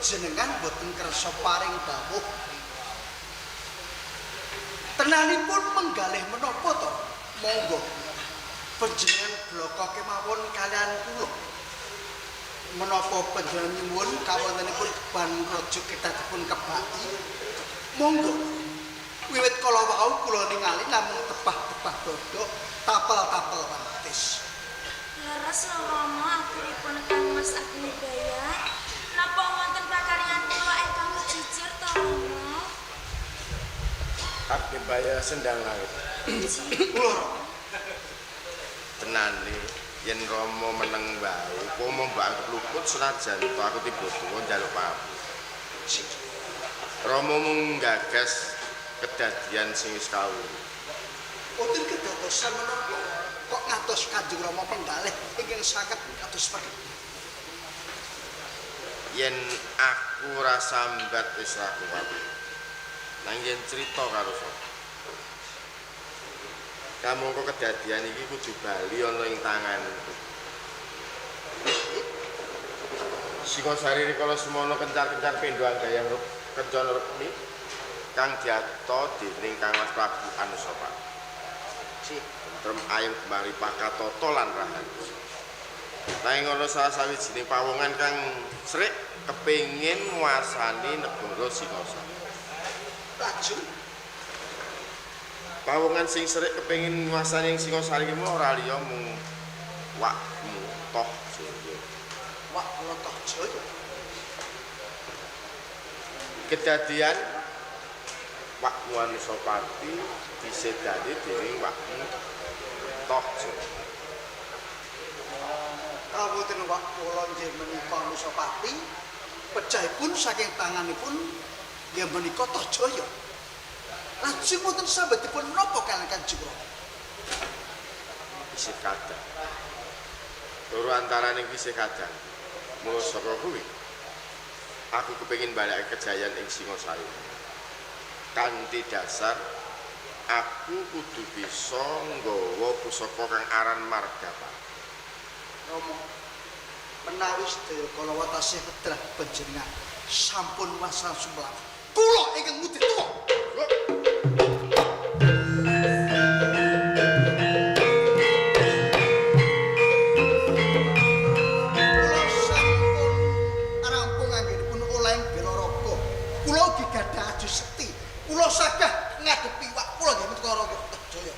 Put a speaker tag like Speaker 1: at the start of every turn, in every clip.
Speaker 1: panjenengan boten kersa paring dawuh. Tenanipun menggalih menapa to? Monggo panjenengan bloko kemawon kalian kula. Menapa panjenengan nyuwun kawontenipun ban raja kedadipun kebaki? Monggo. Wiwit kala wau kula ningali namung tebah-tebah dodok, tapel-tapel wantis.
Speaker 2: Leres Rama aturipun Kang Mas Agnibaya. Napa wonten pakaryan kula ingkang jujur to Rama?
Speaker 3: Agnibaya sendang langit.
Speaker 1: Kula
Speaker 3: Tenane yen Rama meneng wae, upama mbok anggap luput senajan to aku tiba tuwa njaluk maaf. Rama mung gagas kedadian sing wis kawula.
Speaker 1: Boten kedadosan menapa kok ngantos Kanjeng Rama penggalih ingkang saged kados mekaten.
Speaker 3: Yen aku rasa sambat wis ra kuat. Nang yen crita karo sapa. Kamu kok kedadian iki kudu bali ana ing tanganku. Singosari rikala semono kencar-kencar pindho anggayang kencana resmi kang diato dening Kang Mas Prabu Anusapati. Tentrem ayem kemari pakatoto lan rahayu. Nanging ana salah sawijining pawongan kang srik kepengin nguasani negara Singosari.
Speaker 1: Lajeng
Speaker 3: Pawongan sing srik kepengin nguasani ing Singosari ki ora liya mung Wakmu Toh Jaya.
Speaker 1: Wakmu Toh Jaya.
Speaker 3: Kedadian Wakmu Anusapati disedani dening Wakmu Toh Jaya.
Speaker 1: Kawonten wak kula nggih menika Anusapati pejahipun saking tanganipun nggih menika Toh Jaya. Lajeng wonten sabetipun menapa kaliyan Kanjeng Rama?
Speaker 3: Isih kadang. Loro antaraning isih kadang. Mula saka kuwi aku kepengin balekake kejayaan ing Singosari. Kanthi dasar aku kudu bisa nggawa pusaka kang aran Margapati.
Speaker 1: Rama menawi sedaya kala watasih wedrah panjenengan sampun wasal sumlawan. Kula ingkang mudhi tuwa. Kula saged ngadepi wak kula nggih menika Toh Jaya.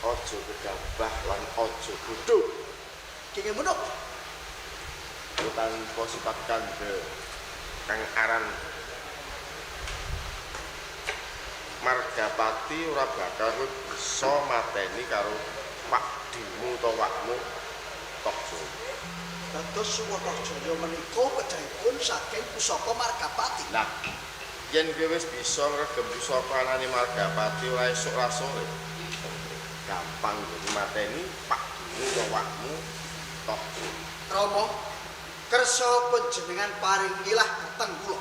Speaker 3: Aja gegabah lan aja bodho.
Speaker 1: Nggih menapa?
Speaker 3: Tanpa sifat kandha kang aran Margapati ora bakal bisa mateni karo wakdimu utawa wakmu Toh Jaya.
Speaker 1: Dados suwa Toh Jaya menika pejahipun saking pusaka Margapati.
Speaker 3: Lah yen kowe wis bisa ngregem pusaka anane Margapati ora esuk ra sore. Gampang nggo mateni pakmu utawa wakmu Toh Jaya.
Speaker 1: Rama, kersa panjenengan paringilah dhateng kula.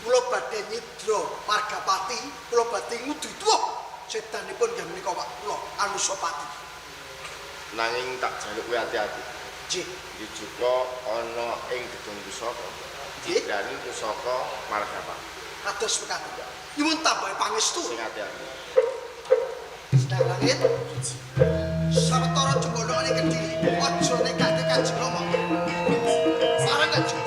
Speaker 1: Kula badhe nyidra Margapati, kula badhe ngudhi tuwuh sedanipun nggih menika wak kula Anusapati.
Speaker 3: Nanging tak jaluk kowe ati-ati.
Speaker 1: Nggih.
Speaker 3: Iki juga ana ing gedung pusaka. Didrani pusaka Margapati.
Speaker 1: Kados mekaten. Nyuwun tambahi pangestu.
Speaker 3: Sing ati-ati.
Speaker 1: Sedang langit. Sawetara jembana ing Kediri, aja nekake Kanjeng Rama. Sareng Kanjeng.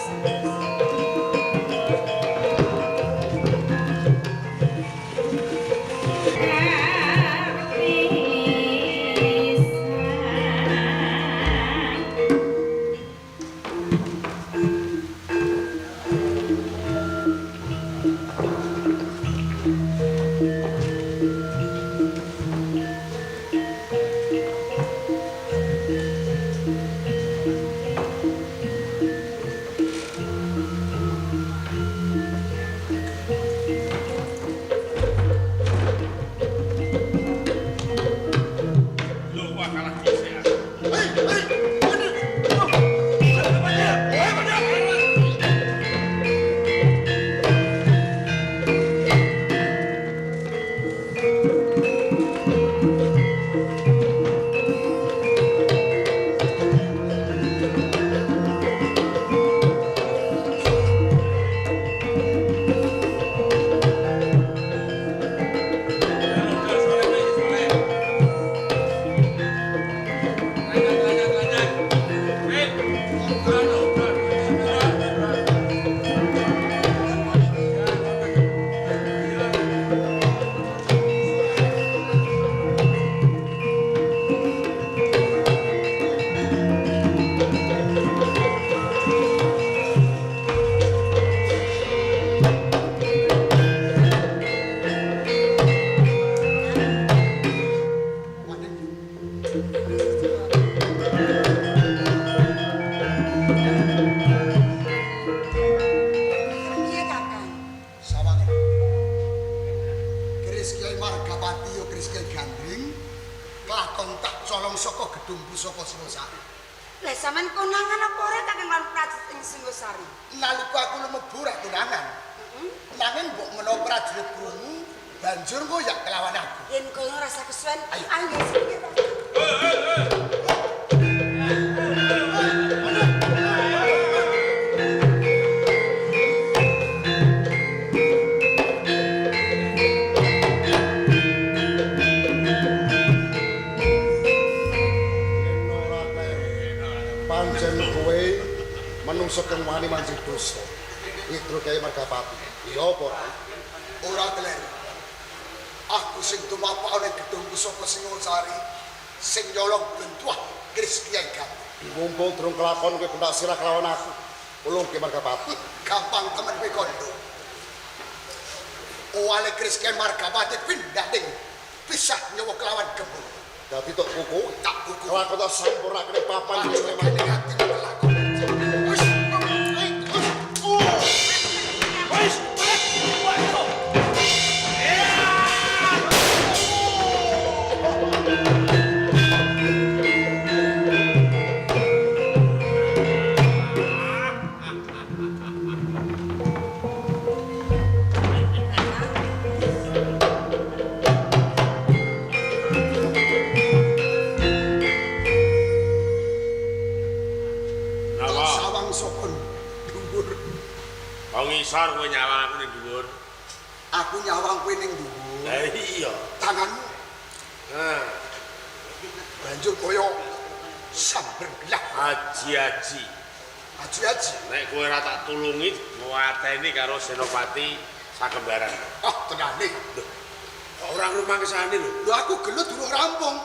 Speaker 1: Margapati yo Kriskel Gandring kelakon tak colong saka gedung pusaka Singosari.
Speaker 4: Lah sampean konangan apa ora Kakang lan prajurit ing Singosari?
Speaker 1: Nalika aku lumebu ra tunangan. Nanging mbok menawa prajurit krungu banjur ngoyak kelawan aku.
Speaker 4: Yen koyo rasa kesuwen,
Speaker 1: Ayo.
Speaker 4: ayo sini.
Speaker 1: Pancen kowe menungso kang wani manjing dosa. Mitro Kyai Margapati. Iya apa? Ora teler. Aku sing tumapak ning gedung pusaka Singosari sing nyolong bentuah Kris Kyai Gandring.
Speaker 5: Mumpung durung kelakon kowe bentak sirah kelawan aku. Ulung Ki Margapati.
Speaker 1: Gampang temen kowe kondo. Owale Kris Kyai Margapati pindah ning pisah nyawa kelawan gembung.
Speaker 5: Dadi tok kuku.
Speaker 1: Tak kuku.
Speaker 5: Kelakon tak sampurnakne papan
Speaker 1: Panjenengan
Speaker 5: Sleman.
Speaker 1: ati kelakon. Wis. Sawang sokon dhuwur.
Speaker 3: Ngisor kowe nyawang aku ning dhuwur.
Speaker 1: Aku nyawang kowe ning dhuwur.
Speaker 3: Lah iya.
Speaker 1: Tanganmu
Speaker 3: Nah,
Speaker 1: banjur kaya samber gelap.
Speaker 3: aji-aji.
Speaker 1: Aji-aji.
Speaker 3: Nek kowe ora tak tulungi, ngwateni karo Senopati sakembaran.
Speaker 1: Ah, tenane.
Speaker 3: Orang rumah kesane lho.
Speaker 1: Lho aku gelut durung rampung.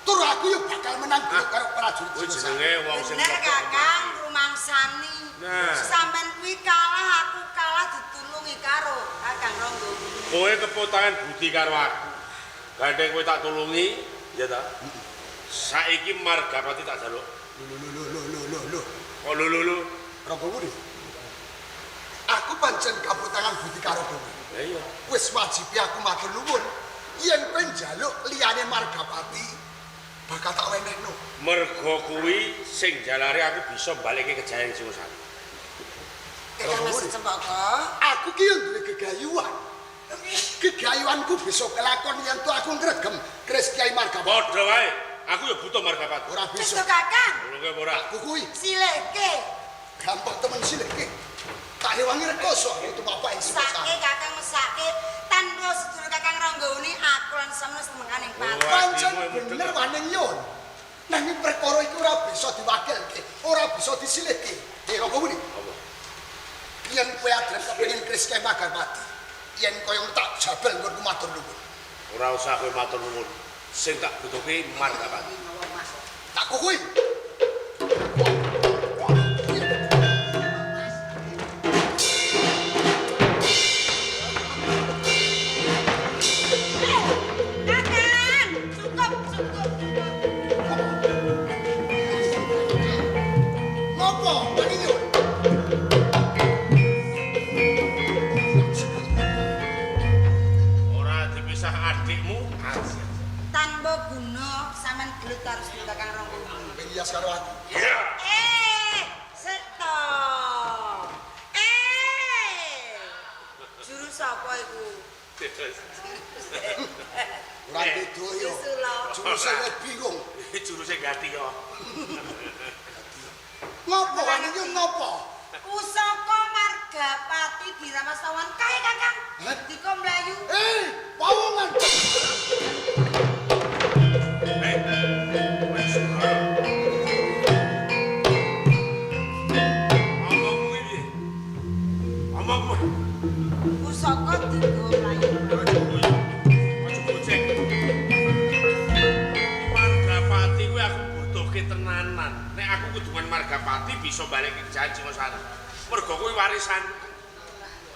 Speaker 1: Tur aku yo bakal menang gelut karo prajurit.
Speaker 3: Kowe
Speaker 1: Singosari.
Speaker 3: jenenge wong sing
Speaker 4: Bener Kakang, rumangsani.
Speaker 3: Nah.
Speaker 4: Sampean kuwi kalah, aku kalah ditulungi karo Kakang Ronggo.
Speaker 3: kowe kepotangan budi karo aku. Gandeng kowe tak tulungi, ya ta? Saiki Margapati tak jaluk.
Speaker 1: Lho.
Speaker 3: Oh lho.
Speaker 1: Ronggo kuwi. Aku pancen kaputangan budi karo kowe.
Speaker 3: Lah iya.
Speaker 1: Wis wajibe aku matur nuwun. Yen kowe njaluk liyane Margapati bakal tak wenehno.
Speaker 3: Mergo kuwi sing jalare aku bisa balikke kejayan Singosari.
Speaker 4: Kakang Mas Cempaka.
Speaker 1: Aku ki yo duwe gegayuhan. Gegayuhanku bisa kelakon yen to aku ngregem Kris Kyai Margapati.
Speaker 3: Padha wae, aku ya butuh Margapati.
Speaker 1: Ora
Speaker 4: Wis
Speaker 1: bisa.
Speaker 4: to Kakang,
Speaker 3: Tulunge apa ora?
Speaker 1: Aku kuwi
Speaker 4: sileke.
Speaker 1: gampang temen sileke. Tak rewangi rekoso itu bapak ing
Speaker 4: Mesake
Speaker 1: Singosari.
Speaker 4: Kakang mesake tanpa sedulur Kakang Ronggo ini aku lan sampeyan semengane pati.
Speaker 1: Pancen bener waning yon. Nanging perkara iku ora bisa diwakilke, ora bisa disilihke. Kira kuwi.
Speaker 3: Apa?
Speaker 1: Yen kowe adrem kepengin Kris Kyai Margapati, yen koyo tak jabel nggonku matur nuwun.
Speaker 3: Ora usah kowe matur nuwun. Sing tak butuhke Margapati.
Speaker 1: Tak kuwi.
Speaker 4: Kakang, cukup.
Speaker 1: Ngopo? Waning yon.
Speaker 3: Ora dipisah adikmu, asih.
Speaker 4: Tanpa guna sampean gelut karo sedulur Kakang Ronggo.
Speaker 1: Penghias karo aku.
Speaker 3: Iya.
Speaker 4: Seto. Juru sapa iku?
Speaker 1: Ora beda yo. Juruse wis bingung.
Speaker 3: Juruse ganti yo.
Speaker 1: Ngopo waning yon ngopo?
Speaker 4: Pusaka Margapati diramas tawan kae Kakang.
Speaker 1: Hah?
Speaker 4: Dika mlayu.
Speaker 1: Pawongan.
Speaker 3: Wes. Omongmu iki. Omongmu.
Speaker 4: Pusaka dika mlayu.
Speaker 3: Ojo bocek. Margapati kuwi aku butuhke tenanan. Nek aku kudungan Margapati bisa balik ke Jajan Singosari. Mergo kuwi warisan.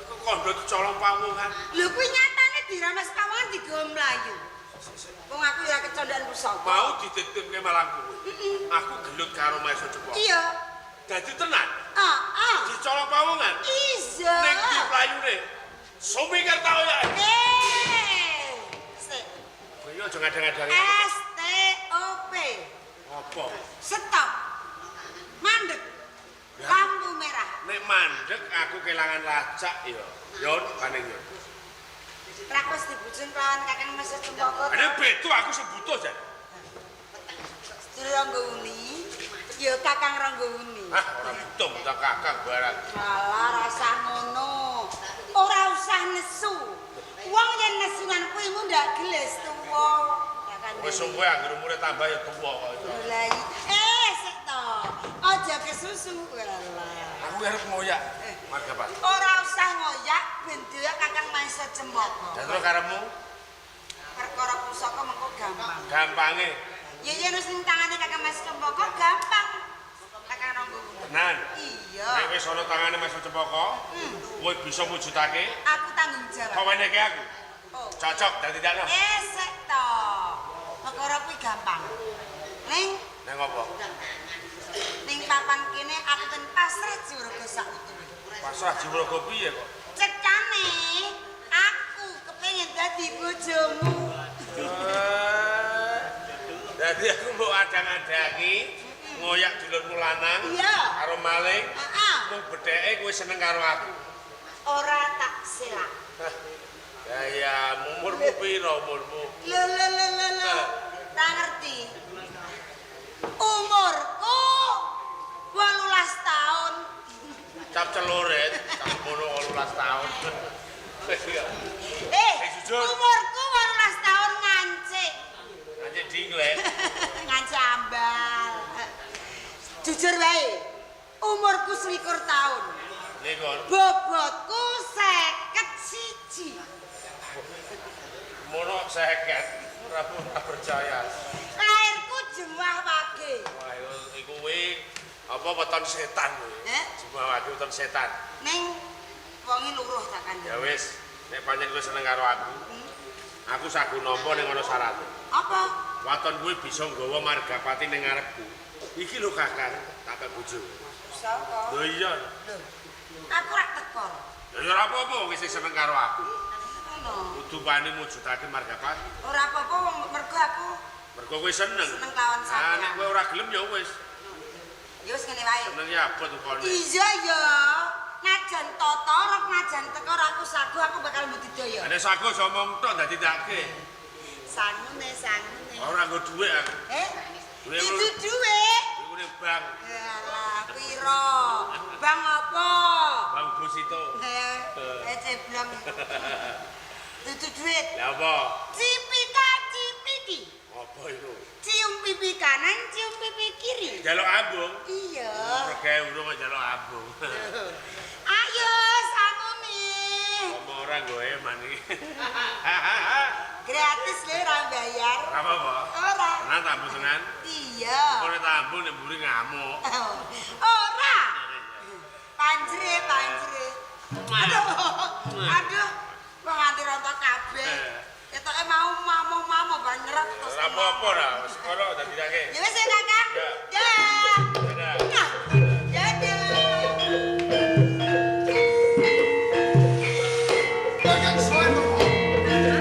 Speaker 3: Kok kondo dicolong pawongan.
Speaker 4: Lho kuwi nyatane diramas tawan dika mlayu. Wong aku ya kecondhan pusaka.
Speaker 3: Mau dititipke malang kuwi. Aku gelut karo Maesa Cepo.
Speaker 4: Iya.
Speaker 3: Dadi tenan.
Speaker 4: Dicolong
Speaker 3: pawongan.
Speaker 4: Iya.
Speaker 3: Ning di playune. Sumi Kertaoya.
Speaker 4: Sik.
Speaker 3: Iya aja ngadang-adangi.
Speaker 4: STOP.
Speaker 3: Apa?
Speaker 4: Stop. Mandek. Lampu merah.
Speaker 3: Nek mandek aku kelangan lacak ya. Yon paning yo.
Speaker 4: Rak wis dibujun kelawan Kakang Mas Cempaka.
Speaker 3: Ana beto aku sing butuh jan.
Speaker 4: Rangga Uni. Ya Kakang Rangga Uni.
Speaker 3: Hah, ora butuh tak kakak barang.
Speaker 4: Alah rasa ngono. Ora usah nesu. Wong yen nesunan kuwi mu ndak gelis tuwa.
Speaker 3: Wis suwe anggere umure tambah ya tuwa kok itu.
Speaker 4: Lah sik to. Aja kesusu. Walah.
Speaker 3: Aku arep ngoyak. Marga Pak.
Speaker 4: Ora usah ngoyak ben dhewe Kakang Mas Cempaka.
Speaker 3: Dan terus karepmu
Speaker 4: Perkara pusaka mengko gampang.
Speaker 3: gampange.
Speaker 4: Ya yen wis ning tangane Kakang Mas Cempaka gampang. Kakang Rangga Uni.
Speaker 3: Tenan.
Speaker 4: Iya.
Speaker 3: Nek wis ana tangane Mas Cempaka, kowe bisa mujudake
Speaker 4: Aku tanggung jawab.
Speaker 3: kaweneke aku.
Speaker 4: Oh.
Speaker 3: Cocok dadi dakno.
Speaker 4: Sik to. Perkara kuwi gampang. Ning
Speaker 3: Nang apa?
Speaker 4: ning papan kene aku ten pasrah Juraga Sakutuwe.
Speaker 3: Pasrah Jiwraga piye kok?
Speaker 4: Cekane aku kepengin dadi bojomu.
Speaker 3: Dadi aku mbok adang-adangi ngoyak dulurmu lanang
Speaker 4: Iya.
Speaker 3: karo maling.
Speaker 4: Heeh.
Speaker 3: Mung bedheke kowe seneng karo aku.
Speaker 4: Ora tak selak.
Speaker 3: Ya umurmu piro umurmu?
Speaker 4: Lho. Tak ngerti. Umurku 18 tahun.
Speaker 3: Cap celurit, cap mono 18 tahun. Jujur.
Speaker 4: Umurku 18 tahun ngancik.
Speaker 3: Nanti dinglet.
Speaker 4: Ngancik ambal. Jujur wae. Umurku 21 tahun.
Speaker 3: Likur.
Speaker 4: Bobotku 51.
Speaker 3: Mono 50. Ora percaya.
Speaker 4: Lahirku Jemah Wage.
Speaker 3: Wah, iku kuwi apa weton setan kuwi. Cuma wage weton setan.
Speaker 4: Ning wonge luruh tak kandhani.
Speaker 3: Ya wis, nek pancen kowe seneng karo aku sagu nampa ning ana syarat.
Speaker 4: Apa?
Speaker 3: Waton kuwi bisa nggawa margapati ning ngarepku. Iki lho Kakang, tak pek bojo.
Speaker 4: Sapa?
Speaker 3: Lho iya.
Speaker 4: Lho. Aku rak teko.
Speaker 3: Ya ora apa-apa wis seneng karo aku.
Speaker 4: Ngono.
Speaker 3: Kudu wani mujudake margapati.
Speaker 4: Ora apa-apa wong mergo aku
Speaker 3: Mergo kowe seneng.
Speaker 4: seneng lawan
Speaker 3: Ah,
Speaker 4: sampeyan.
Speaker 3: nek kowe ora gelem ya wis.
Speaker 4: Ya wis ngene wae.
Speaker 3: Seneng ya abot ukone.
Speaker 4: Iya ya. Najan tata rok najan teko aku sagu aku bakal mbudidaya.
Speaker 3: Nek sago aja omong tok dadi dake.
Speaker 4: Sangune.
Speaker 3: Ora nggo dhuwit aku. Duwe
Speaker 4: Itu
Speaker 3: ngono.
Speaker 4: dhuwit.
Speaker 3: Duwe bang.
Speaker 4: Yalah, piro? Bang apa?
Speaker 3: Bang bos itu.
Speaker 4: Ceblong. Itu dhuwit.
Speaker 3: Lah apa?
Speaker 4: Cipika cipiki.
Speaker 3: Apa itu?
Speaker 4: Cium pipi kanan, cium pipi kiri.
Speaker 3: Jaluk ambung.
Speaker 4: Iya.
Speaker 3: Pergi urung kok jaluk ambung.
Speaker 4: Ayo sangune.
Speaker 3: Ngomong orang gue eman iki.
Speaker 4: Gratis lho ora bayar.
Speaker 3: Ora apa-apa.
Speaker 4: Ora.
Speaker 3: Tenan tambung tenan.
Speaker 4: Iya.
Speaker 3: Kok nek tambung nek mburi ngamuk.
Speaker 4: Ora. Panjre. Aduh. Wong nganti rontok kabeh. Ketoke mau mamuk bareng nyerot terus.
Speaker 3: Ora apa-apa ora, wis kono dadi dake.
Speaker 4: Ya wis ya Kakang.
Speaker 3: Ya.
Speaker 4: Dah.
Speaker 3: Dadah.
Speaker 4: Dadah.
Speaker 1: Kakang Swayambana.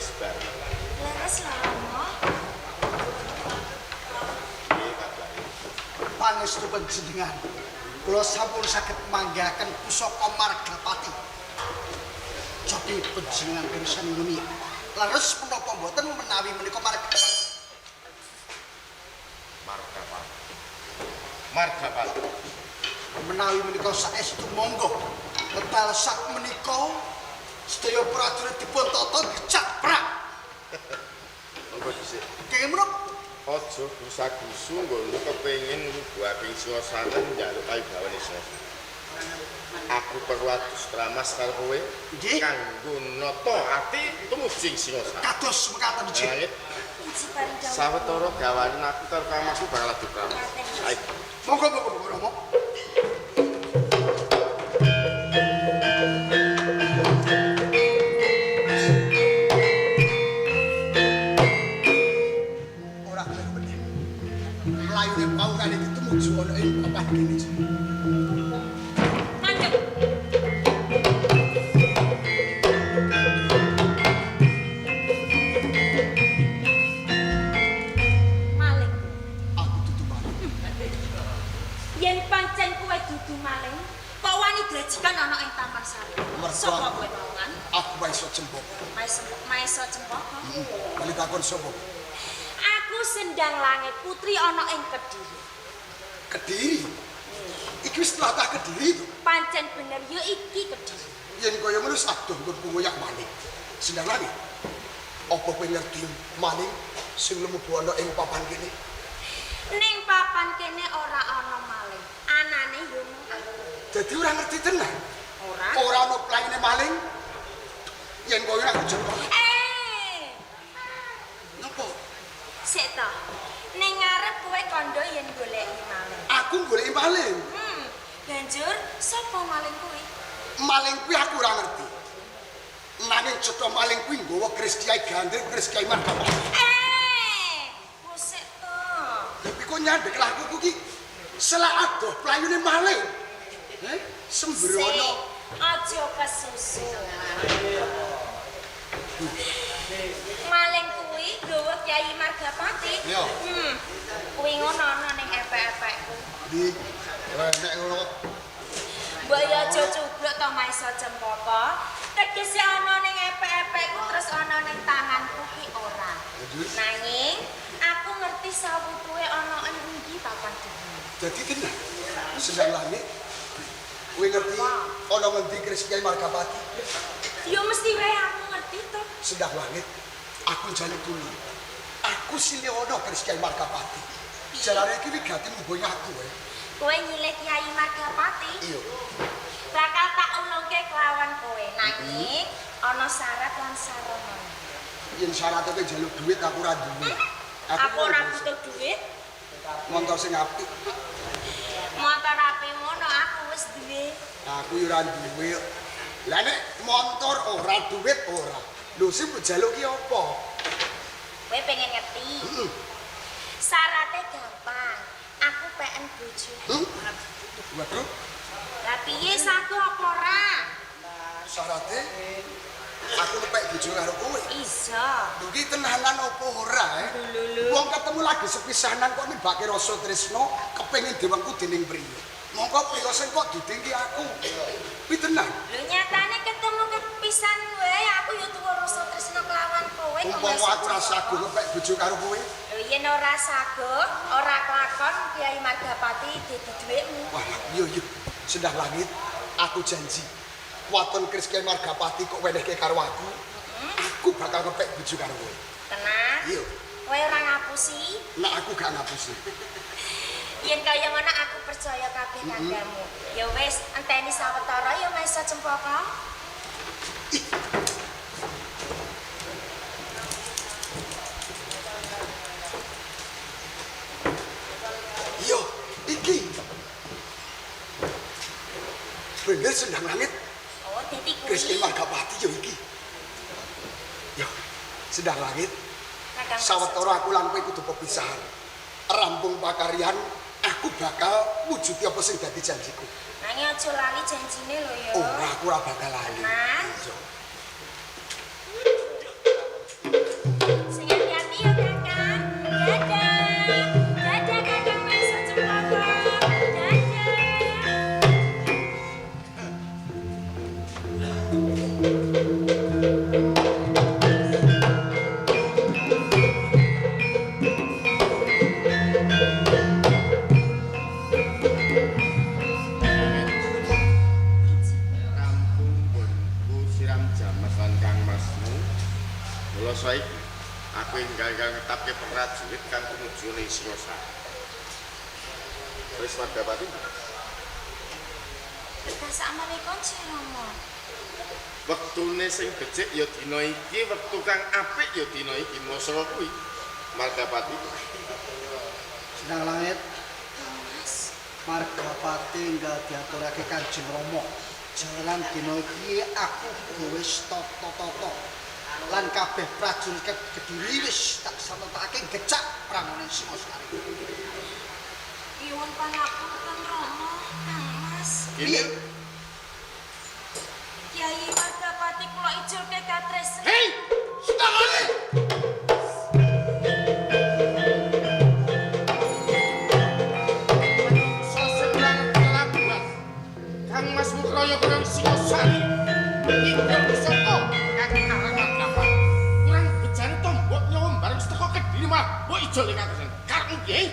Speaker 2: Leres lho Romo.
Speaker 1: Pangestu panjenengan. Kula sampun saged manggihaken pusaka Margapati. Jadi panjenengan pirsa ngene. Leres menapa mboten menawi menika Margapati?
Speaker 3: Margapati.
Speaker 1: Menawi menika saestu monggo. Wekdal sak menika sedaya prajurit dipun tata gecak perang.
Speaker 3: Monggo dhisik.
Speaker 1: Kemruk
Speaker 3: Aja gusa-gusu nggono kepengin buating Singosari njaluk paibawane Singosari. Aku perlu adus kramas karo kowe
Speaker 1: Nggih.
Speaker 3: kanggo nata ati tumujing Singosari.
Speaker 1: kados mekaten nggih.
Speaker 3: Langit
Speaker 2: Iji paring dawuh.
Speaker 3: sawetara gawanen aku karo kamasku bakal adu kramas. Ayo.
Speaker 1: Monggo Romo.
Speaker 5: mlayune pawungan iki tumuju ana ing papan kene.
Speaker 4: Mandek. Maling.
Speaker 5: Aku dudu maling.
Speaker 4: Yen pancen kowe dudu maling, kok wani drajikan ana ing Taman Sari. Sapa kowe pawungan?
Speaker 5: Aku Maiso Cempaka.
Speaker 4: Maiso Cempaka.
Speaker 5: Bali takon sapa?
Speaker 4: Aku Sendang Langit Putri ana ing Kediri.
Speaker 5: Kediri. Iki wis tlatah Kediri to.
Speaker 4: Pancen bener ya iki Kediri.
Speaker 5: Yen kaya ngono sadoh nggon ngoyak maling. Sendang Langit. Apa kowe ngerti maling sing lemubu ana ing papan kene?
Speaker 4: Ning papan kene ora ana maling. Anane yo mung aku.
Speaker 5: Dadi ora ngerti tenan.
Speaker 4: Ora.
Speaker 5: Ora ana plaine maling. Yen kowe ora jero. Napa?
Speaker 4: Sik to. Ning ngarep kowe kandha yen goleki maling.
Speaker 5: Aku goleki maling.
Speaker 4: Banjur sapa maling kowe?
Speaker 5: Maling kuwi aku ora ngerti. Nanging cetha maling kuwi nggawa keris Kyai Gandrik, keris Kyai Margapati.
Speaker 4: Sik to.
Speaker 5: Tapi kok nyandek lakuku ki selak adoh playune maling. Sembrono.
Speaker 4: Aja kesusu. Maling kuwi nggawa Kyai Margapati.
Speaker 5: Iya.
Speaker 4: Kuwi ngono ana ning epek-epekku.
Speaker 5: Di nek ngono
Speaker 4: Mbok ya aja cubluk to Maiso Cempaka. Tegese ana ning epek-epekku terus ana ning tanganku ki ora. Nanging aku ngerti sawutuhe ana ing ndi papan dhewe.
Speaker 5: Jadi tenan. Sendang Langit. Kowe ngerti ana ngendi keris Kyai Margapati?
Speaker 4: Ya mesti wae aku ngerti to.
Speaker 5: Sendang Langit. Aku jaluk dulu. Aku sile ana keris Kyai Margapati. Jalane iki wigati mboyo aku
Speaker 4: Kowe nyilih Kyai Margapati.
Speaker 5: Iya.
Speaker 4: Bakal tak ulungke kelawan kowe. Nanging ana syarat lan sarana.
Speaker 5: Yen syaratnya kowe njaluk duit aku ora duwe.
Speaker 4: Aku ora butuh duit.
Speaker 5: Montor sing apik.
Speaker 4: Motor ape ngono aku wis duwe.
Speaker 5: Aku yo ora duwe. Lah nek montor ora duit ora. Lho sing mbok njaluk ki apa?
Speaker 4: Kowe pengen ngerti? Syaratnya gampang. Aku pengen bojo.
Speaker 5: Waduh,
Speaker 4: Lah piye saku apa ora?
Speaker 5: syaratnya aku lepek bojo karo kowe.
Speaker 4: Iso.
Speaker 5: Lho ki tenanan apa ora Wong ketemu lagi sepisanan kok nibake rasa tresno kepengin diwengku dening priya. Mongko priya sing kok didengki aku. Kuwi tenan.
Speaker 4: Lho nyatane ketemu kepisan wae aku yo tuwa rasa tresno kelawan kowe.
Speaker 5: Umpama aku ora saguh lepek bojo karo kowe.
Speaker 4: Lho yen ora saguh, ora kelakon Kyai Margapati dadi dhuwitmu.
Speaker 5: Wah, iya. Sendang Langit, aku janji. Waton keris Kyai Margapati kok wenehke karo aku bakal lepek bojo karo kowe.
Speaker 4: Tenang.
Speaker 5: Iya.
Speaker 4: Kowe ora ngapusi.
Speaker 5: Nek aku gak ngapusi.
Speaker 4: Yen kaya ngono aku percaya kabeh kanggamu. Ya wis, enteni sawetara ya Maiso Cempaka.
Speaker 5: Iya, iki. Bener Sendang Langit.
Speaker 4: Oh, dadi kuwi.
Speaker 5: Keris Kyai Margapati yo iki. Yo, Sendang Langit.
Speaker 4: Kakang
Speaker 5: Sawetara aku lan kowe kudu pepisahan. Rampung pakaryan, aku bakal wujudi apa sing dadi janjiku.
Speaker 4: Nanging aja lali janjine lho ya.
Speaker 5: Ora, aku ora bakal lali.
Speaker 4: Nah.
Speaker 5: Iya.
Speaker 4: Sing hati-hati ya, Kakang. Dadah. Dadah Kakang Maiso Cempaka. Dadah.
Speaker 3: Saiki aku enggal ngetapke prajurit kang tumuju ning Singosari. Wis Margapati.
Speaker 2: Assalamualaikum Romo.
Speaker 3: Wektune sing becik ya dina iki, wektu kang apik ya dina iki. Mosok kuwi Margapati.
Speaker 1: Sendang Langit,
Speaker 2: Mas,
Speaker 1: Margapati enggak diaturake Kanjeng Rama. Jalan dina iki aku wis toto-toto. Lan kabeh prajurit Kediri wis tak sametake gecak prangone Singosari.
Speaker 2: Nyuwun pangapunten Rama, Kang Mas.
Speaker 3: Ini
Speaker 2: Kyai Margapati kula ijolke katresnan.
Speaker 3: hei, setangane. Sesenang pelabuhan Kang Mas Mukroyo kurang Singosari Idol Wisoko Kang Karangan Dapat kurang bejane tombok nyawem bareng seteko Kediri malah mbok ijol ing katresnan karep nggih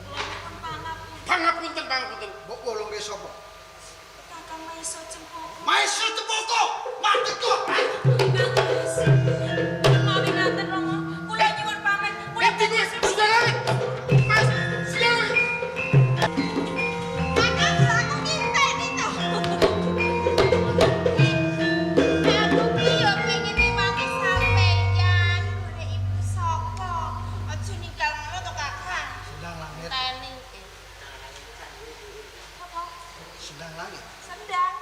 Speaker 2: Kula nyuwun
Speaker 3: pangapunten
Speaker 5: Mbok wolongke sapa?
Speaker 2: Kakang Maesa Cempaka.
Speaker 5: Maesa Cempaka, mati kok.
Speaker 2: Bagus. Mawi ngaten Rama, kula nyuwun pamit. Kula
Speaker 3: Kuwi sedherek Mas sedherek
Speaker 4: Kakang aku nginteni to. Aku ki yo pengen niwangi sampeyan gone Ibu Soko. Aja ninggal ngono to Kakang.
Speaker 5: Sendang langit,
Speaker 4: Teni. Apa?
Speaker 5: sendang langit.
Speaker 4: Sendang.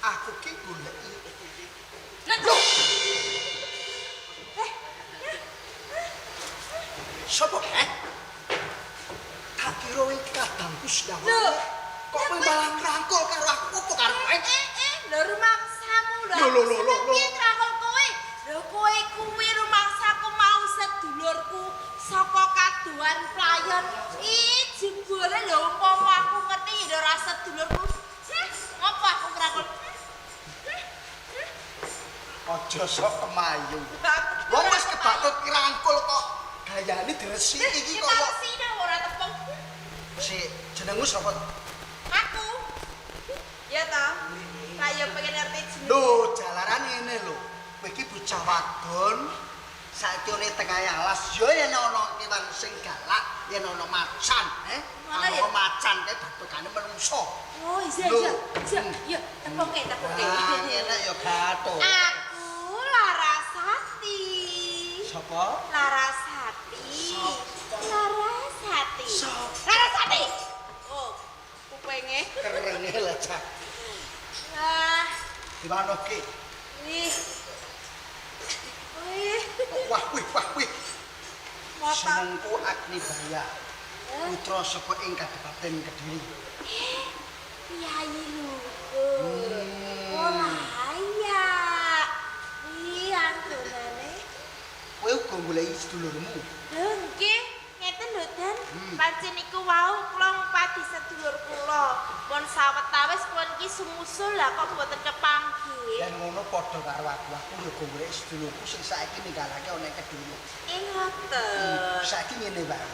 Speaker 5: Aku ki goleki.
Speaker 2: Loh,
Speaker 5: Sapa? Tak kira kowe kadangku sendang
Speaker 4: Lho.
Speaker 5: langit. Kok kowe malah ngrangkul karo aku apa karo kowe?
Speaker 4: Lho rumangsamu lho.
Speaker 5: Lho.
Speaker 4: Piye trakul kowe? Lho kowe kuwi rumangsaku mau sedulurku saka kadoan playon. Ih jebule lho umpama aku ngerti ya ora sedulurku. Apa aku trakul?
Speaker 5: Aja sok kemayu. Wong wis kebatut ngrangkul kok gayane diresiki iki kok.
Speaker 4: Sida ora tepung.
Speaker 5: Si jenengmu sapa?
Speaker 4: Aku. Ya ta. Kayak pengen ngerti jeneng.
Speaker 5: Lho, jalaran ngene lho. Kowe iki bocah wadon. Saiki one tengah alas yo yen ana kewan sing galak, yen ana macan,
Speaker 4: Mana ya?
Speaker 5: ana macan kae batukane menungso.
Speaker 4: Oh iya. Ya tepungke.
Speaker 5: Ah, ngene ya gato.
Speaker 4: Aku Larasati.
Speaker 5: Sapa?
Speaker 4: Larasati. Larasati.
Speaker 5: Sapa?
Speaker 4: Larasati. Oh, kupenge.
Speaker 5: Kerenge lah cak.
Speaker 4: Nah,
Speaker 5: Dimanoke?
Speaker 4: wih.
Speaker 5: Wah, wih.
Speaker 4: Motor.
Speaker 5: Senengku Agni Baya. Putra saka ing Kabupaten Kediri.
Speaker 4: Piyayi luhur. Oh, layak. Wih, antunane.
Speaker 5: Kowe uga goleki sedulurmu.
Speaker 4: Lho nggih, ngeten lho Den. Pancen niku wau kula ngumpadi sedulur kula. Pun sawetawis pun ki sumusul lah kok mboten kepanggih.
Speaker 5: Dan ngono padha karo aku yo goleki sedulurku sing saiki ninggalake ana ing Kediri.
Speaker 4: Ngoten.
Speaker 5: Saiki ngene wae.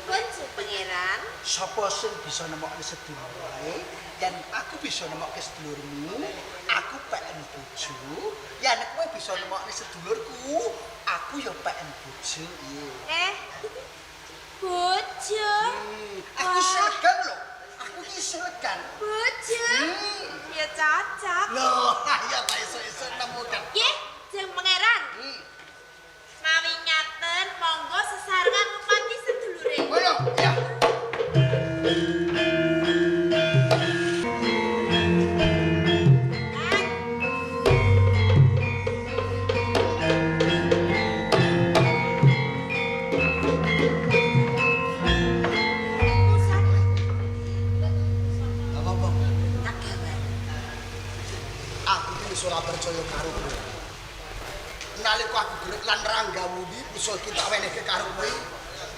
Speaker 4: Pripun Jeng Pangeran?
Speaker 5: Sapa sing bisa nemokne sedulur wae, yen aku bisa nemokne sedulurmu, aku peken bojo. Yen kowe bisa nemokne sedulurku, aku ya peken bojo. Iya.
Speaker 4: Bojo.
Speaker 5: Aku selegan lho. Aku iki selegan.
Speaker 4: Bojo. Ya cocok.
Speaker 5: Loh, ya ta esuk-esuk nemu kan.
Speaker 4: Nggih, Jeng Pangeran. Mawi ngaten monggo sesarengan ngumpadi sedulure.
Speaker 5: Ngono, ya. Apa-apa? Aku iki wis ora percaya karo kowe. Nalika aku golek lan ranggamu iki bisa kita wenehke karo kowe,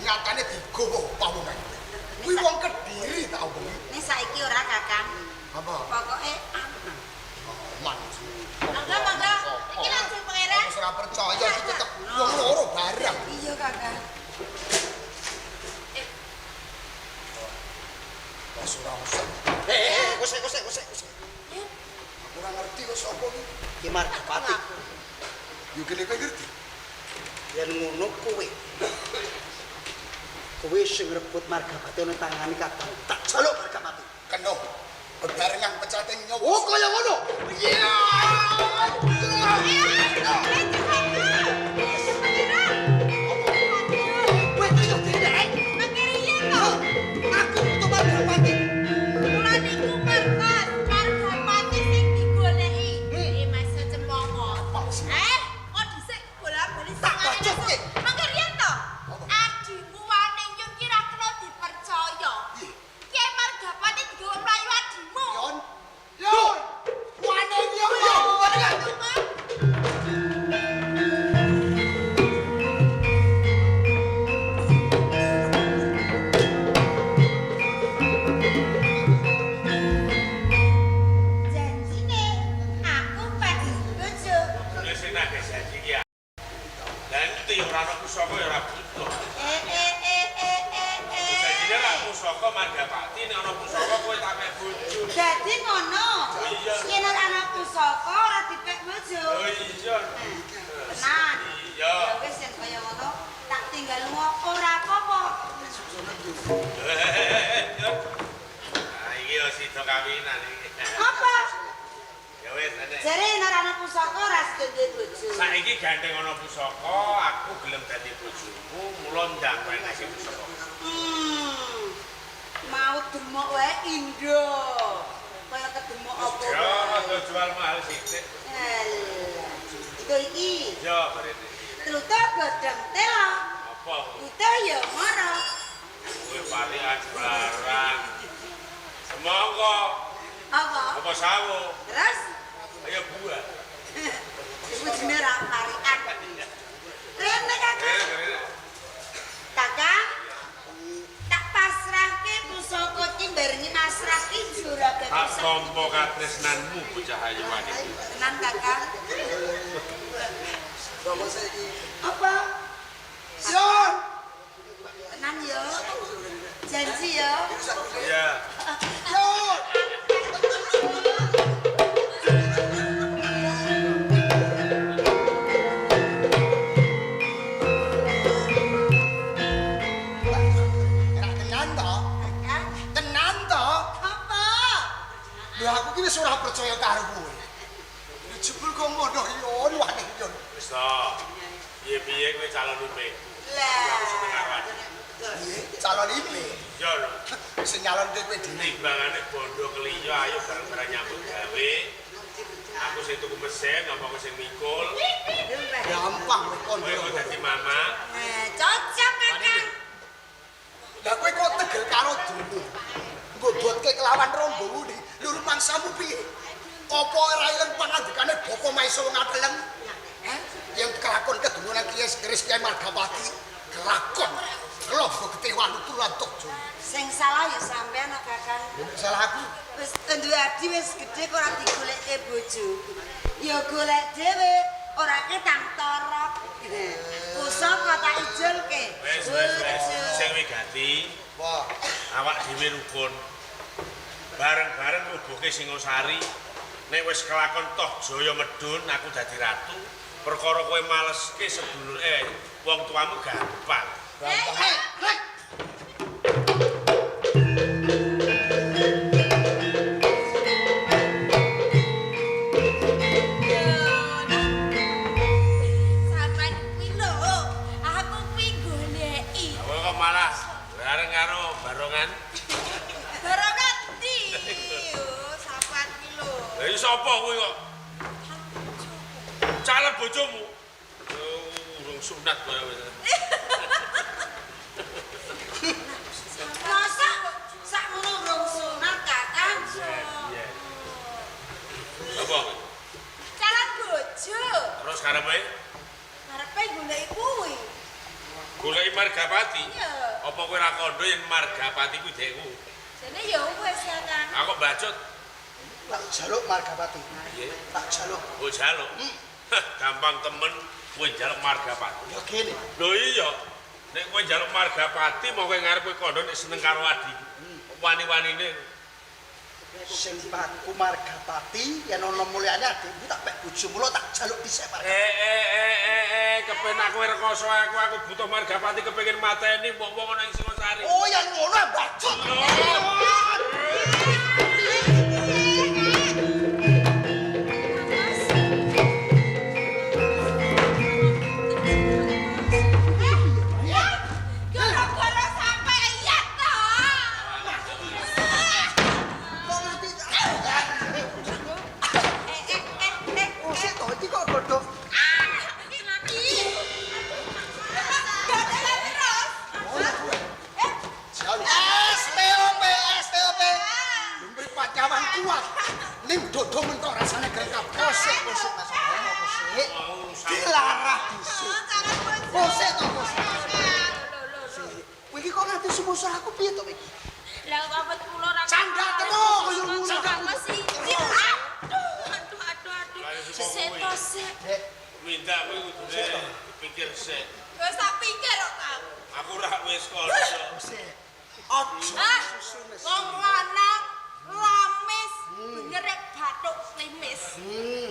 Speaker 5: nyatane digowo pawongan. Kuwi wong Kediri tak omongi.
Speaker 4: Nek saiki ora Kakang.
Speaker 5: Apa?
Speaker 4: Pokoke aman.
Speaker 5: Man.
Speaker 4: Monggo. Iki lho Jeng Pangeran.
Speaker 5: Aku ora percaya iki tetep wong loro bareng.
Speaker 4: Iya Kakang.
Speaker 5: Wis ora usah. Kosek. Aku ora ngerti kok sapa iki. Ki Margapati. Yo kene kowe ngerti. Yen ngono kowe. Kowe sing rebut Margapati ana tangane kadang tak jaluk Margapati. Keno. Bebarengan pecate nyawa. Oh kaya ngono. Iya. Kowe kaya dene.
Speaker 4: Makiriyen to.
Speaker 5: Aku butuh Margapati.
Speaker 4: Kula niku ngertos Margapati sing digoleki. Mas Cempaka. Kok dhisik bola-bali
Speaker 5: Tak bacut ki.
Speaker 4: Makiriyen to. Adimu wani nyun kira kena dipercaya.
Speaker 3: pusaka Margapati nek ana pusaka kowe tak pek bojo.
Speaker 4: Dadi ngono.
Speaker 3: Oh iya.
Speaker 4: Yen ora ana pusaka ora dipek bojo.
Speaker 3: Oh iya.
Speaker 4: Tenan.
Speaker 3: Iya.
Speaker 4: Ya wis yen kaya ngono tak tinggal lunga ora apa-apa.
Speaker 3: Ah iki yo sida kawinan iki.
Speaker 4: Apa?
Speaker 3: Ya wis nek
Speaker 4: Jare yen ora ana pusaka ora sida duwe bojo.
Speaker 3: saiki gandeng ana pusaka, aku gelem dadi bojomu, mula ndak kowe ngasih pusaka.
Speaker 4: Mau demok wae Indo. Kaya kedemok apa?
Speaker 3: Ya, aja jual mahal sithik.
Speaker 4: Alah. Itu iki.
Speaker 3: Ya, berarti.
Speaker 4: Tluta godhong tela.
Speaker 3: Apa?
Speaker 4: Uta ya mara.
Speaker 3: Kowe parian barang. Semangka.
Speaker 4: Apa?
Speaker 3: Apa sawo?
Speaker 4: Terus
Speaker 3: Ayo buah.
Speaker 4: iku jenenge ra parian. Rene Kakang. Kakang. Tak pasrahke pusaka iki barengi masrahke juragan
Speaker 3: Tak
Speaker 4: pusaka.
Speaker 3: tampa katresnanmu bocah ayu wani.
Speaker 4: Tenan Kakang.
Speaker 1: Bapak saiki.
Speaker 4: Apa?
Speaker 1: Sion.
Speaker 4: Tenan yo. Janji yo.
Speaker 3: Ya.
Speaker 1: Sion. Tenan to? Tenan to?
Speaker 4: Apa?
Speaker 1: Lho aku ki wis ora percaya karo kowe. Jebul kok ngono yo aneh yo.
Speaker 3: Wis to. Piye-piye kowe calon ipeku.
Speaker 4: Lah.
Speaker 3: Aku seneng karo ade.
Speaker 1: Piye? Calon ipe.
Speaker 3: Ya lho.
Speaker 1: Sing nyalon kowe dhewe.
Speaker 3: Timbangane bondo keliyo ayo bareng-bareng nyambut gawe. Aku sing tuku mesin, apa aku sing mikul.
Speaker 1: Gampang kowe
Speaker 3: Kowe kok dadi mama.
Speaker 4: Cocok Kakang.
Speaker 1: Lah kowe kok tegel karo dulu. Mbok botke kelawan rombomu di lur mangsamu piye? Apa ora ileng pangandikane Bapa Maisa wong ateleng? Yang kelakon kedulunan Kiai Kiai Margapati kelakon. Kelompok ketewan itu lantuk jo.
Speaker 4: Sing salah ya sampean Kakang.
Speaker 1: Salah aku.
Speaker 4: Wis duwe adi wis gedhe kok ora digolekke bojo. Ya golek dhewe, ora ketang torok. Pusaka tak ijolke.
Speaker 3: Wis. Sing wigati,
Speaker 1: Wah,
Speaker 3: awak dhewe rukun. Bareng-bareng ngubuhke Singosari. Nek wis kelakon toh Jaya medun, aku dadi ratu. Perkara kowe maleske sedulur wong tuamu gampang.
Speaker 1: gampang.
Speaker 4: Sampeyan kuwi lho, aku kuwi goleki.
Speaker 3: Kowe kok malah bareng karo barongan.
Speaker 4: Barongan ndi? Sampeyan kuwi lho.
Speaker 3: Lah iki sapa kuwi kok? Calon bojomu. Urung sunat kowe wis.
Speaker 4: Masa sakmono urung sunat Kakang?
Speaker 3: Iya. Apa kowe?
Speaker 4: Calon bojo.
Speaker 3: Terus karepe
Speaker 4: Karepe goleki kuwi.
Speaker 3: goleki Margapati.
Speaker 4: Iya.
Speaker 3: Apa kowe ra kandha yen Margapati kuwi dekku?
Speaker 4: Jane ya wis Kakang.
Speaker 3: Aku bacut.
Speaker 1: Tak jaluk Margapati.
Speaker 3: Iya.
Speaker 1: Tak jaluk.
Speaker 3: Oh jaluk. Gampang temen kowe njaluk Margapati.
Speaker 1: Ya gini.
Speaker 3: Lho iya. Nek kowe njaluk Margapati mau kowe ngarep kowe kandha nek seneng karo adi. Wani-wanine
Speaker 1: Sing paku Margapati yen ana mulyane adikku tak pek bojomu lo tak jaluk dhisik Margapati.
Speaker 3: kepenak kowe rekoso aku butuh Margapati kepengin mateni wong-wong ana ing Singosari.
Speaker 1: Oh, yang ngono bacot.
Speaker 4: Gara-gara sampe iya to.
Speaker 1: Oh, sik to iki kok godhong. STOP. Memberi pacawan kuat. Ning dodo mentok rasane grekap. Kosek Mas. Ono kosek. Dilarang dhisik. Kosek to kosek. Kowe iki kok nganti sumusa aku piye to iki?
Speaker 2: Lah apa kula ra
Speaker 1: Candha temu koyo ngono.
Speaker 2: Aduh. Setosik.
Speaker 1: Dek,
Speaker 3: Minta kowe kudune pikir sik.
Speaker 4: Wis tak pikir kok, Kang.
Speaker 3: Aku ra wis kono.
Speaker 1: kosek. Aja
Speaker 4: Ah,
Speaker 1: susune.
Speaker 4: wong lanang lamis nyerek bathuk klimis.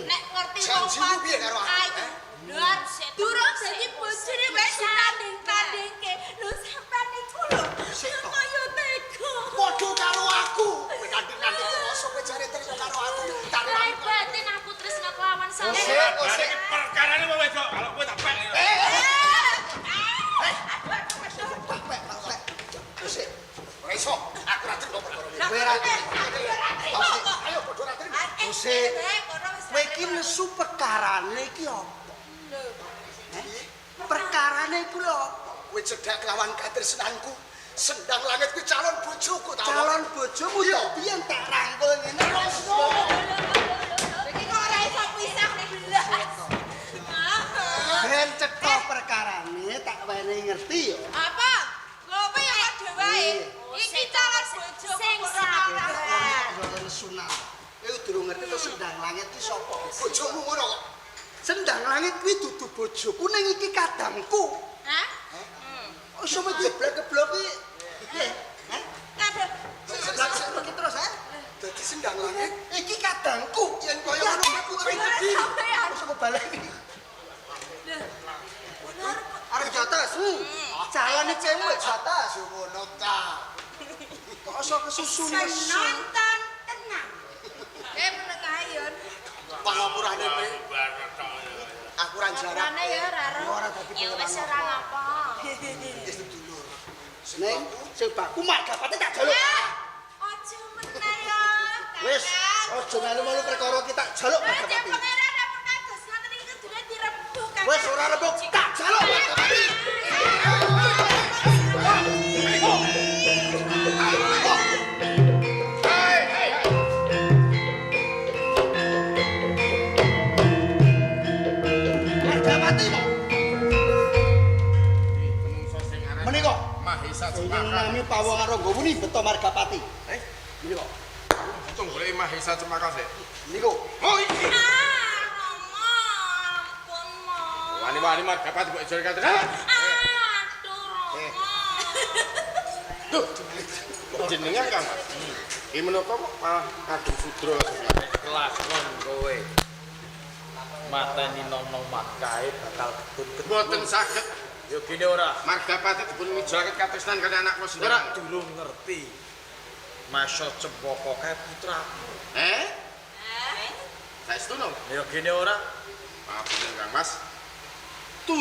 Speaker 4: Nek ngerti wong
Speaker 1: Janjimu piye karo aku?
Speaker 4: ayu. Lha durung dadi bojone wis tanding-tandingke. Lho sampean iku lho. Kaya tega.
Speaker 1: Padha karo aku. Kanthi-kanthi kuwasa kowe jare tresno karo aku.
Speaker 2: Lain batin aku tresno kelawan sampean.
Speaker 3: Lah iki perkarane wong wedok, kalau kowe tak pek.
Speaker 1: Ora iso, aku ra trimo perkara iki.
Speaker 5: Kowe ra
Speaker 1: Ayo padha ra trimo.
Speaker 5: Ose, kowe iki nesu perkarane iki apa? Perkarane iku lho apa?
Speaker 1: Kowe cedhak kelawan katresnanku. Sendang langit kuwi calon bojoku ta.
Speaker 5: Calon bojomu
Speaker 1: Iya.
Speaker 5: kok biyen tak rangkul ngene.
Speaker 4: Iki kok ora iso pisah blas.
Speaker 5: Ben cetha perkarane tak wenehi ngerti ya.
Speaker 4: Apa? Kowe ya dhewe wae. Iki calon bojoku
Speaker 2: Sing
Speaker 4: sabar.
Speaker 5: Jalan sunat. Kowe durung ngerti to sendang langit iki sapa?
Speaker 1: Bojomu ngono kok.
Speaker 5: Sendang langit kuwi dudu bojoku ning iki kadangku.
Speaker 4: Hah?
Speaker 5: Oh, sampe geblek-geblek iki.
Speaker 4: Kabeh.
Speaker 5: Geblek-geblek iki terus, ha?
Speaker 1: Dadi sendang langit
Speaker 5: Iki kadangku.
Speaker 1: yen koyo ngono aku ora ngerti.
Speaker 5: Terus aku baleni. Arep jotos. Calone cewek jotos.
Speaker 1: Ngono ta.
Speaker 5: Kok iso kesusu nesu.
Speaker 4: Nonton tenang. Menengayon.
Speaker 1: Pangapurane kowe. Aku ra jarak.
Speaker 4: Rane ya raro.
Speaker 5: Ora dadi
Speaker 2: Ya wis ora ngapa.
Speaker 1: Wis sedulur.
Speaker 5: Ning sebabku margapate tak jaluk.
Speaker 4: Aja meneh ya.
Speaker 5: Wis, aja melu-melu perkara iki tak jaluk
Speaker 4: Aja
Speaker 5: margapate.
Speaker 4: pangeran apa kados ngoten iki kudune dirembuk kan.
Speaker 5: Wis ora rembug tak jaluk margapate. Margapati kok.
Speaker 3: Menungso sing aran
Speaker 5: Menika
Speaker 3: Mahesa
Speaker 5: sing
Speaker 3: Cempaka.
Speaker 5: nami pawongan Ranggawu ni beto Margapati. Menika.
Speaker 3: Untung golek Mahesa Cempaka sik.
Speaker 5: Niku.
Speaker 3: Oh iki.
Speaker 4: Romo, ampun mo.
Speaker 3: Wani-wani Margapati kok jare kate.
Speaker 4: Aduh, Romo.
Speaker 3: Duh, jenengan Kang Mas. Iki menapa kok malah kadung sudra
Speaker 6: Kelakon kowe. Mateni nom-nom makae bakal ketun
Speaker 3: mboten saged
Speaker 6: Yo gini ora.
Speaker 3: Margapati dipun mijolaken katresnan kali anak kula
Speaker 6: Ora
Speaker 3: sendiri.
Speaker 6: durung ngerti. Masya Cempaka kae putraku.
Speaker 3: Saestu no.
Speaker 6: Yo gini ora.
Speaker 3: Maafun Kang Mas. 7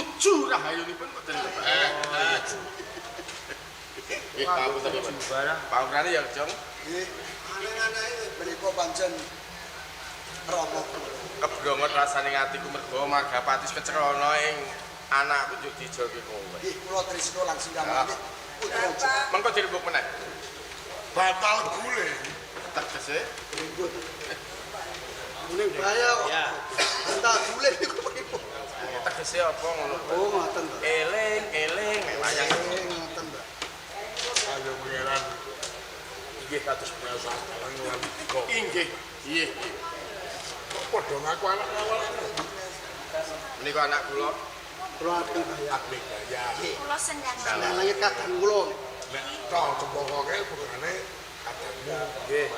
Speaker 3: rahayunipun mboten kebak. Nggih, pamunten Bapak.
Speaker 6: Barang
Speaker 3: Pamrane ya, Jong.
Speaker 1: Nggih, aneh-aneh menika pancen Rama kula.
Speaker 3: Keblongot rasane atiku mergo Margapati kecerono ing anakku yo dijolke kowe.
Speaker 1: Nggih, kula tresno lan sindang langit. Putra
Speaker 3: Mengko dirembuk meneh.
Speaker 1: batal gule.
Speaker 3: Tegese
Speaker 5: Ning bahaya kok.
Speaker 6: ya.
Speaker 5: Entah dulen niku pripun.
Speaker 3: tegese apa ngono.
Speaker 5: Oh, ngoten to.
Speaker 3: Eling nek wayang
Speaker 5: Ngoten to.
Speaker 6: Ayo pangeran. Inggih kados puasa lan kok.
Speaker 3: inggih. Nggih.
Speaker 6: Padha ngaku anak awal.
Speaker 3: Menika anak kula.
Speaker 5: Kula ati bahaya.
Speaker 6: Ablik ya.
Speaker 2: Kula sendang.
Speaker 5: Sandang langit kadang kula.
Speaker 6: Nek kok Cempaka kae bukanane katemu nggih.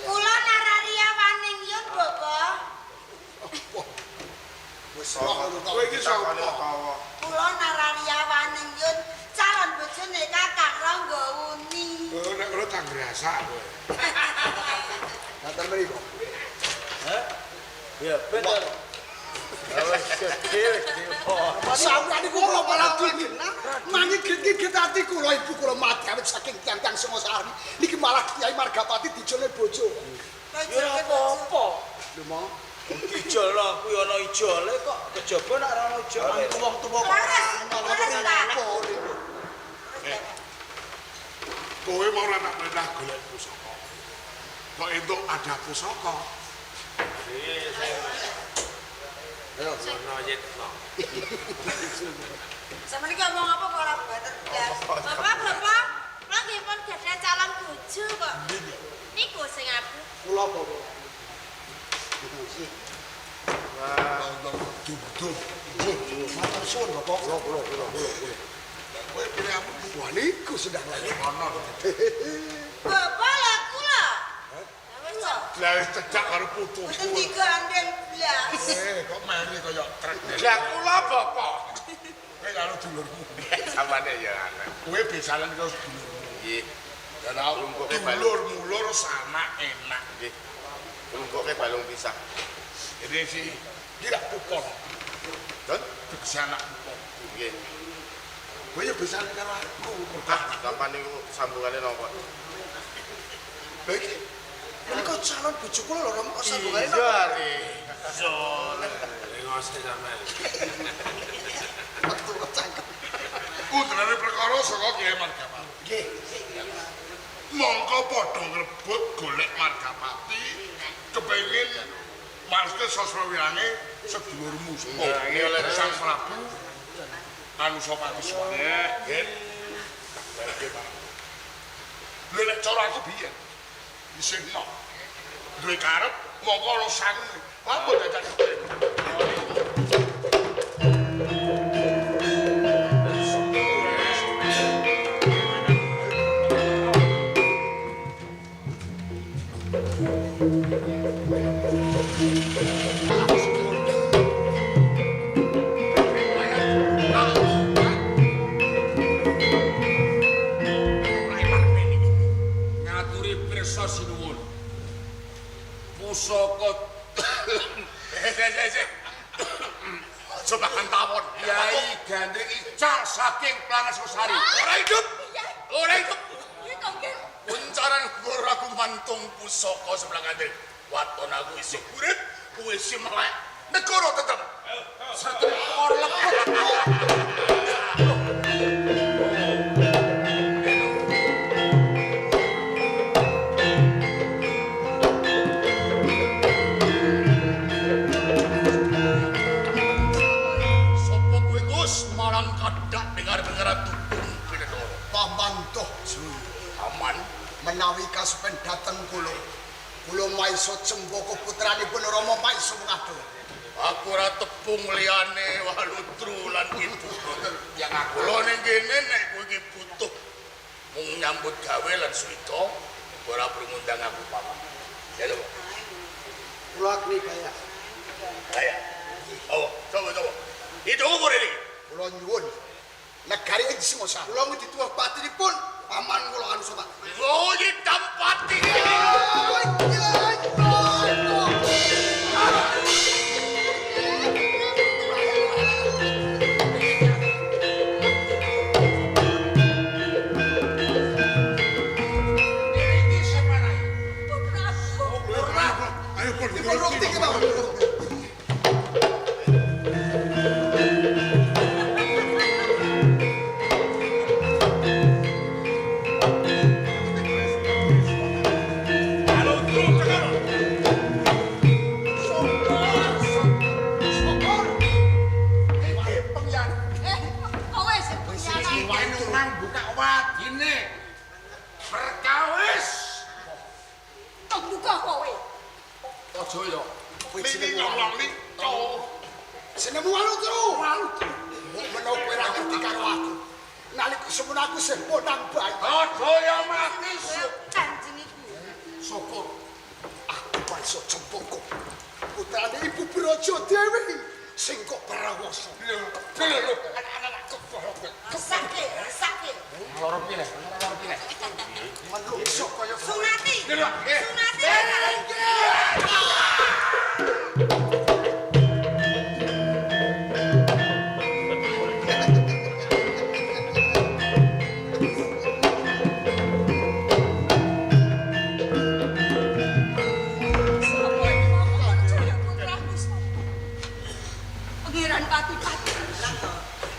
Speaker 4: Kula Nararia Waning Yun, Bapak.
Speaker 1: Wis ora ngono
Speaker 3: Kowe iki sapa utawa?
Speaker 4: Kula Nararia Waning Yun, calon bojone Kakang Ranggawuni.
Speaker 6: Oh nek ora tak ngrasa kowe.
Speaker 1: Ngaten mriku.
Speaker 6: Hah? Ya bener. Wis gede.
Speaker 1: Sampeyan niku kula malah digenah. Mangi gigit ati kula ibu kula mati awit saking tiang-tiang Singosari. Niki malah Kyai Margapati dijole bojo.
Speaker 6: Ya ora apa-apa.
Speaker 5: Lho mo,
Speaker 6: Ijol lah kuwi ana ijole kok kejaba nek ora ana ijole.
Speaker 5: wong tuwa kok
Speaker 1: Apa niku?
Speaker 7: Kowe mau anak perintah golek pusaka. Kok entuk ada pusaka?
Speaker 6: Ayo ono yetno.
Speaker 4: Sampe iki ngomong apa kok ora batet blas. Bapak, kula nggih pun gadah calon bojo kok. Niku sing aku.
Speaker 5: kula apa kok. Sih,
Speaker 7: Duduk.
Speaker 5: matur suwun Bapak.
Speaker 6: Kula.
Speaker 7: Kowe pilihanmu
Speaker 1: Wah niku sedang lagi.
Speaker 7: ono.
Speaker 8: Bapak laku lah.
Speaker 7: Lah wis cecak karo putuku.
Speaker 8: Mboten digandeng blas.
Speaker 7: Kok mari kaya trek.
Speaker 3: Lah kula bapak.
Speaker 7: Kowe karo dulurmu.
Speaker 3: Samane ya ana.
Speaker 7: Kowe besalan karo dulurmu.
Speaker 3: Nggih.
Speaker 7: Ya tau dulur-mulur sama enak.
Speaker 3: Nggih. Tungkoke balung pisah.
Speaker 7: Ini sih tidak pupon.
Speaker 3: Don?
Speaker 7: Bisa anak pupon.
Speaker 3: Nggih.
Speaker 7: Kowe ya besalan karo aku.
Speaker 3: Kapan niku sambungane napa?
Speaker 7: Lha iki
Speaker 1: Ini kok calon bojo kula lho Romo kok sambungane
Speaker 3: Iya,
Speaker 1: napa?
Speaker 6: Ngose sampean.
Speaker 1: Metu kok cangkem.
Speaker 7: putrane perkara saka Kyai Margapati.
Speaker 1: Nggih.
Speaker 7: Mongko padha ngrebut golek Margapati kepengin maksud sasrawiyane sedulurmu
Speaker 3: Nah, ini oleh
Speaker 7: Sang Prabu Anusapati Swana. Nggih. Lha nek cara aku biyen isih nok. Duwe karep mongko ana sangu. Apa dadak
Speaker 6: Ngaturi pirsa sinuwun. Pusaka
Speaker 7: coba tawon.
Speaker 6: Kyai Gandring Ical saking Planasari.
Speaker 7: Ora hidup. Ora hidup.
Speaker 6: Kuncaran aku mantung pusaka sebelah Gandring. Waton aku isih urip, kowe isih melek. Negara tetep. Serta orlep. Sopo kowe Gus marang kadak dengar-dengar tukung Pinedoro.
Speaker 1: Pamantuh
Speaker 6: Aman.
Speaker 1: menawi kasupen dateng kula. Kula maiso cemboko putranipun Rama maiso ngadu.
Speaker 6: Aku ora tepung liyane walutru lan ibu. Yang aku lho ning kene nek kowe iki butuh mung nyambut gawe lan suwita ora perlu ngundang aku paman. Ya lho.
Speaker 1: Kula akni kaya.
Speaker 6: Kaya. Oh, coba. Itu umur ini.
Speaker 1: Kula nyuwun negari ing Singosari. Kula ngudi tuwah batinipun paman kula Anusapati.
Speaker 6: Oh, hitam pati.
Speaker 7: Ayo pun
Speaker 1: Dipun rukti ki mawon.
Speaker 7: buka wadine. Perkawis.
Speaker 8: Tok buka kowe.
Speaker 7: Aja ya.
Speaker 1: Kowe
Speaker 7: Lini
Speaker 1: jeneng
Speaker 7: ngomong lito.
Speaker 1: Senemu walutru.
Speaker 7: Walutru.
Speaker 1: Menawa kowe ra ngerti karo aku. Nalika semono aku sing podang bayi.
Speaker 7: Aja ya mati.
Speaker 8: Kanjeng iku.
Speaker 7: Syukur.
Speaker 1: Aku maiso cempoko. Putrane Ibu Brojo Dewi sing kok prawoso.
Speaker 7: Lho, anak-anak kok.
Speaker 8: Sakit.
Speaker 7: Loro pile.
Speaker 1: Manungso kaya
Speaker 8: Sunati.
Speaker 7: Lho,
Speaker 8: Sunati. Pangeran Pati-Pati.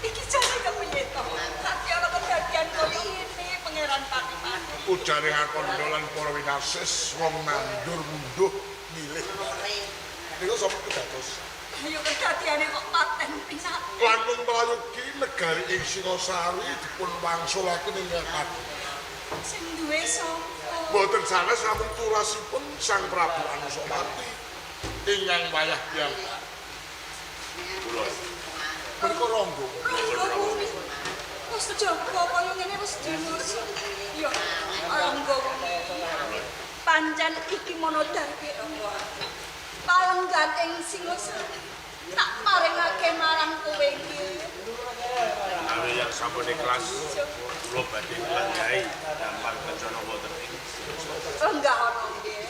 Speaker 8: Iki jane kepiye to? Hati ana kedadian koyo ini Pangeran Pati-Pati.
Speaker 7: Ujare Akondo lan para winasis wong nandur munduh milih. Niku sapa kedados?
Speaker 8: Ayo kedadiane kok paten pisan.
Speaker 7: Langkung prayogi negari ing Singosari dipun wangsulaken ing Ngakati.
Speaker 8: Sing duwe sapa?
Speaker 7: Boten sanes namung turasipun Sang Prabu Anusapati ingkang wayah tiyang kula. Menika ronggo.
Speaker 8: Ronggo bumi. wis jaga kaya ngene wis dino. Yo, anggo. Pancen iki monodarke. Palenggan ing Singosari. Tak paringake marang kowe iki.
Speaker 3: Anu yang sampun ikhlas, kula badhe nglanggahi damar kencana wonten ing
Speaker 8: Enggak ono nggih.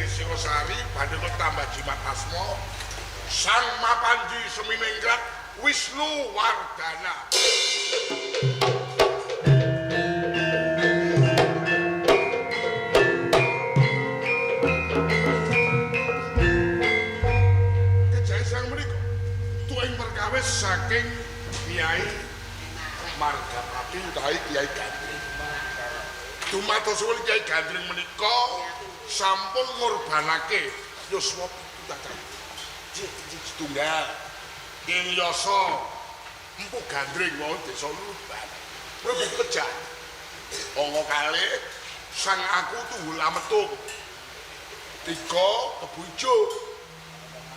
Speaker 7: Singosari badhe tambah jimat asma Sang Mapanji Seminingrat Wisnu Wardana. Kejaya sang menika tuwing perkawis saking Kyai Margapati utawi Kyai Gandring. Dumados Kyai Gandring menika sampun ngorbanake yuswa pitu setunggal ing yasa Empu Gandring wau desa Luban. Lebih pejah angka kalih sang aku tunggul ametung 3 Kebu Ijo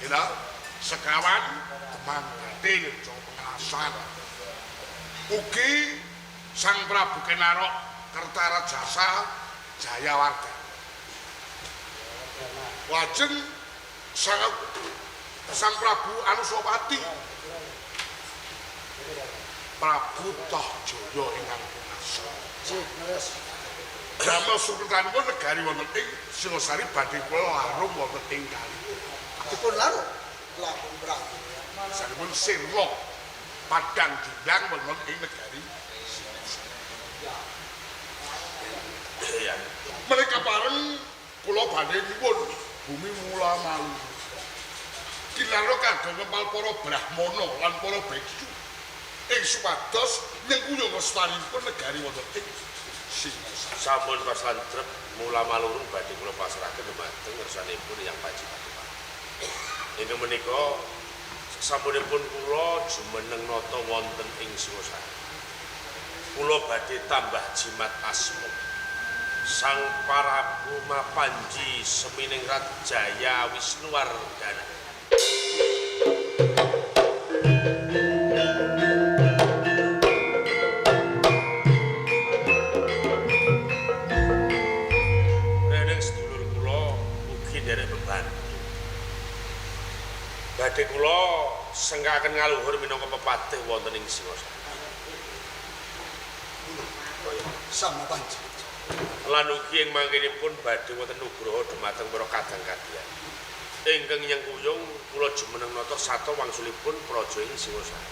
Speaker 7: ila sekawan Demang Batin Jawa Pengalasan ugi sang Prabu Kenarok Kertarajasa Jayawarga. Lajeng sang Prabu Anusapati Prabu Tohjaya ingkang punasa. Damel sultanipun negari wonten ing Singosari badhe kula larung wonten ing kali.
Speaker 1: Dipun larung Lapun Prabu.
Speaker 7: Sampun sirna padang dindang wonten ing negari Singosari. Mereka bareng kula badhe nyuwun bumi mula malu. Kilaro kagem ngempal para brahmana lan para biksu ing supados nyengkuyung lestanipun negari wonten ing Singosari.
Speaker 3: sampun kasantrep mula malurung badhe kula pasrahaken dhumateng ngersanipun Yang Pajipatipan. Inggih menika sampunipun kula jumeneng nata wonten ing Singosari. Kula badhe tambah jimat asma Sang Prabu Mapanji Seminingrat Jaya Wisnuwardana. Reneng sedulur kula ugi nderek bebantu. Badhe kula sengkaken ngaluhur minangka pepatih wonten ing Singosari.
Speaker 1: Sang Mapanji.
Speaker 3: Lan ugi ing mangkenipun badhe wonten nugraha dhumateng para kadang-kadian. Ingkang nyengkuyung kula jumeneng nata sata wangsulipun praja ing Singosari.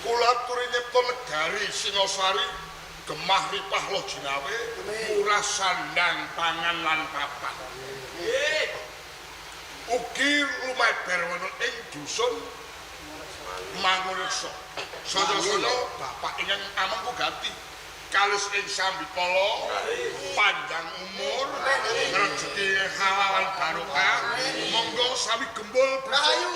Speaker 7: Kula aturi nyipta negari Singosari gemah ripah loh jinawe murah sandang pangan lan papan. Ugi lumeber wonten ing dusun Mangunreksa. Sada-sada bapak ingkang amengku ganti kalis ing sambikala panjang umur rezeki halal barokah monggo sami gembul
Speaker 1: Ayo.